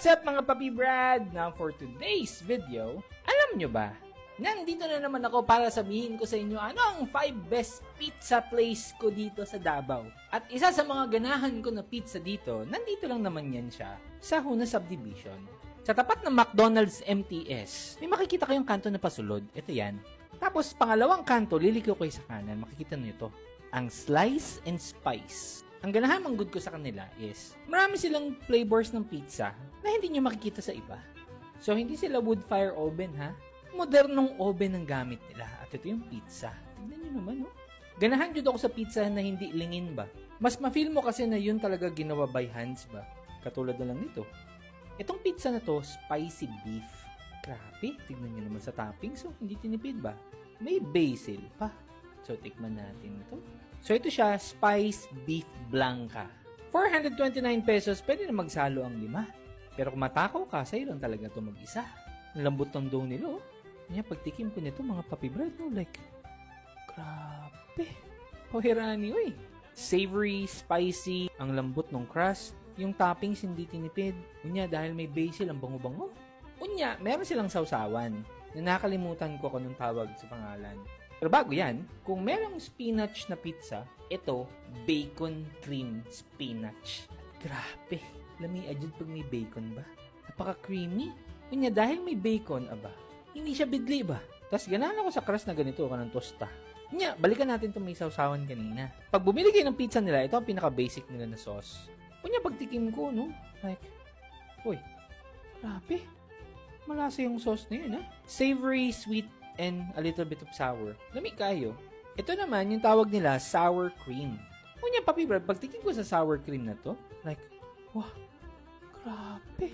What's up mga Papi Brad? Now for today's video, alam nyo ba? Nandito na naman ako para sabihin ko sa inyo ano ang 5 best pizza place ko dito sa Davao. At isa sa mga ganahan ko na pizza dito, nandito lang naman yan siya, sa Huna Subdivision. Sa tapat ng McDonald's MTS, may makikita kayong kanto na pasulod. Ito yan. Tapos pangalawang kanto, liliko kayo sa kanan, makikita nyo ito. Ang Slice and Spice. Ang ganahan mang good ko sa kanila is, marami silang flavors ng pizza na hindi nyo makikita sa iba. So, hindi sila wood fire oven, ha? Modernong oven ang gamit nila. At ito yung pizza. Tignan nyo naman, no? Ganahan dito ako sa pizza na hindi lingin ba? Mas ma-feel mo kasi na yun talaga ginawa by hands ba? Katulad na lang nito. Itong pizza na to, spicy beef. Grabe, tignan nyo naman sa topping. So, hindi tinipid ba? May basil pa. So, tikman natin ito. So, ito siya, Spice Beef Blanca. 429 pesos, pwede na magsalo ang 5. Pero kung matakaw ka, sa'yo lang talaga ito mag-isa. Ang lambot ng dough nilo. Kaya pagtikim ko nito, mga Papi Brad, no? Like, grabe. Pahirani, oy. Savory, spicy, ang lambot ng crust. Yung toppings hindi tinipid. Unya, dahil may basil, ang bango-bango. Unya, meron silang sausawan. Na nakalimutan ko kung anong tawag sa pangalan. Pero bago yan, kung merong spinach na pizza, ito, bacon cream spinach. Grabe, lami ajud pag may bacon ba? Napaka-creamy. Kunya, dahil may bacon, aba, hindi siya bidli ba? Tapos ganahan ako sa crust na ganito, kanang tosta. Kunya, balikan natin itong may sausawan kanina. Pag bumili kayo ng pizza nila, ito ang pinaka-basic nila na sauce. Kunya, pagtikim ko, no? Like, uy, grabe. Malasa yung sauce na yun, ha? Savory, sweet, and a little bit of sour. Lamig kayo. Ito naman, yung tawag nila, sour cream. Kunya, Papi Brad, pagtikim ko sa sour cream na to, like, wah, grabe.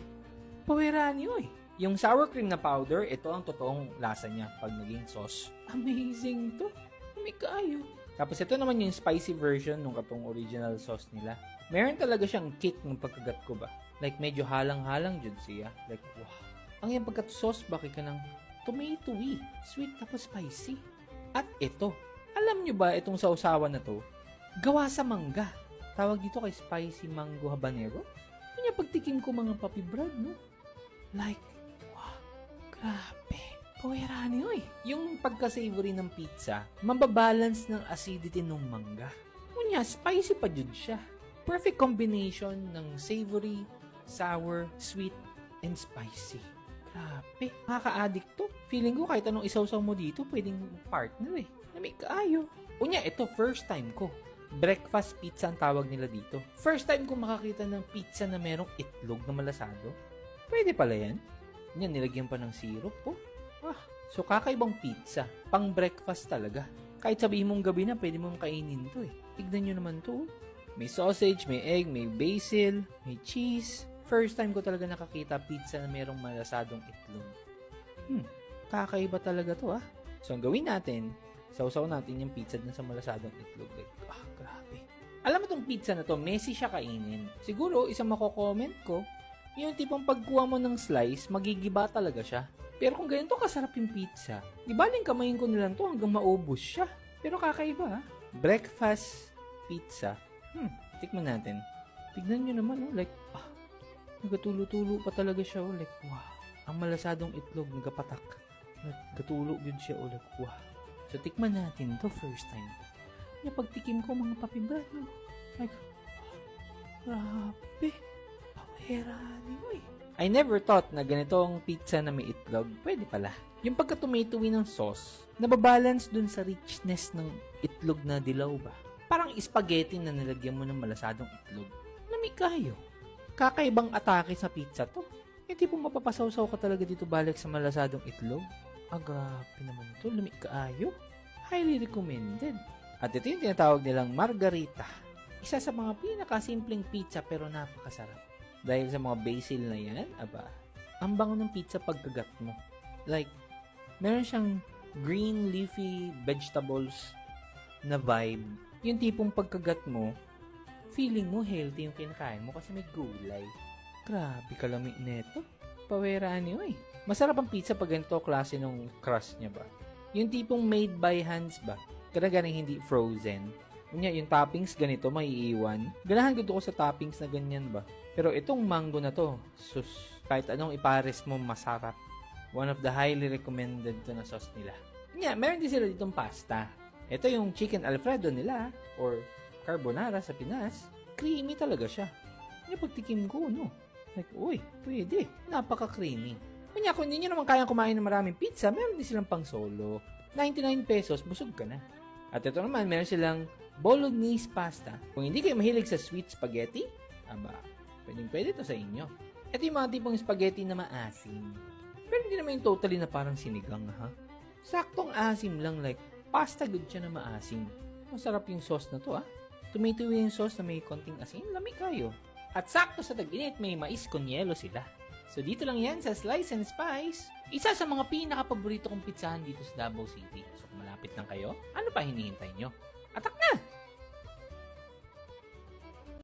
Pawirani, oy. Yung sour cream na powder, ito ang totoong lasa niya pag naging sauce. Amazing to. Lamig kayo. Tapos ito naman yung spicy version ng katong original sauce nila. Meron talaga siyang kick ng pagkagat ko ba? Like, medyo halang-halang dyan siya. Like, wow. Ang yung pagkat-sauce, bakit ka ng tomatoey, sweet tapos spicy. At ito, alam nyo ba itong sausawan na to? Gawa sa mangga. Tawag dito kay spicy mango habanero. Kanya pagtikim ko mga Papi Brad, no? Like, wow, grabe. Pawirani, oy. Yung pagka-savory ng pizza, mababalance ng acidity ng mangga. Kanya, spicy pa dyan siya. Perfect combination ng savory, sour, sweet, and spicy. Grabe, nakaka-addict to. Feeling ko kahit anong isawsaw mo dito, pwedeng partner eh. Lamig kaayo. Unya, ito first time ko. Breakfast pizza ang tawag nila dito. First time ko makakita ng pizza na merong itlog na malasado. Pwede pala yan. Unya, nilagyan pa ng syrup po. So kakaibang pizza. Pang breakfast talaga. Kahit sabihin mong gabi na, pwede mong kainin to eh. Tignan nyo naman to. May sausage, may egg, may basil, may cheese. First time ko talaga nakakita pizza na merong malasadong itlog. Kakaiba talaga to ah. So, ang gawin natin, sausaw natin yung pizza dun sa malasadong itlog. Like, grabe. Alam mo tong pizza na to, messy siya kainin. Siguro, isang mako-comment ko, yung tipong pagkuha mo ng slice, magigiba talaga siya. Pero kung ganito kasarap yung pizza, di baling kamayin ko nilang to hanggang maubos siya. Pero kakaiba ah. Breakfast pizza. Tikman natin. Tignan nyo naman, oh, like, nagatulo-tulo pa talaga siya, oh, like, wow. Ang malasadong itlog, nagapatak. Nagatulo yun siya, oh, like, wow. So, tikman natin to first time. Kaya pagtikim ko, mga Papi Brad, no? Like, grabe. Pawirani, oy. I never thought na ganitong pizza na may itlog, pwede pala. Yung pagka-tomatoey ng sauce, nababalance dun sa richness ng itlog na dilaw ba? Parang spaghetti na nilagyan mo ng malasadong itlog. Lamig kayo. Kakaibang atake sa pizza to. Yung tipong mapapasawsaw ka talaga dito balik sa malasadong itlog. Grabe naman to. Lamig kaayo. Highly recommended. At ito yung tinatawag nilang margarita. Isa sa mga pinakasimpleng pizza pero napakasarap. Dahil sa mga basil na yan, aba, ang bango ng pizza pagkagat mo. Like, meron siyang green leafy vegetables na vibe. Yung tipong pagkagat mo, feeling mo healthy yung kinakain mo kasi may gulay. Grabe kalamig neto. Pawirani, oy. Masarap ang pizza pag ganito klase ng crust niya ba? Yung tipong made by hands ba? Kada hindi frozen. Kunya, yung toppings ganito, may iiwan. Ganahan ko sa toppings na ganyan ba? Pero itong mango na to, sus, kahit anong ipares mo, masarap. One of the highly recommended to na sauce nila. Kunya, meron din sila ditong pasta. Ito yung chicken alfredo nila, or carbonara sa Pinas. Creamy talaga siya. Kunya, pagtikim ko, no? Like, uy, pwede. Napaka-creamy. Kunya, kung hindi nyo naman kayang kumain ng maraming pizza, meron din silang pang solo. 99 pesos, busog ka na. At ito naman, meron silang bolognese pasta. Kung hindi kayo mahilig sa sweet spaghetti, aba, pwede to sa inyo. Ito yung mga tipong spaghetti na maasim. Pero hindi naman yung totally na parang sinigang, ha? Saktong asim lang, like, pasta good siya na maasim. Masarap yung sauce na to, ha? Tomato yung sauce na may konting asin, lamig kayo. At sakto sa tag-init, may mais con yelo sila. So dito lang yan sa Slice and Spice. Isa sa mga pinaka-paborito kong pizzahan dito sa Davao City. So kung malapit lang kayo, ano pa hinihintay nyo? Atak na!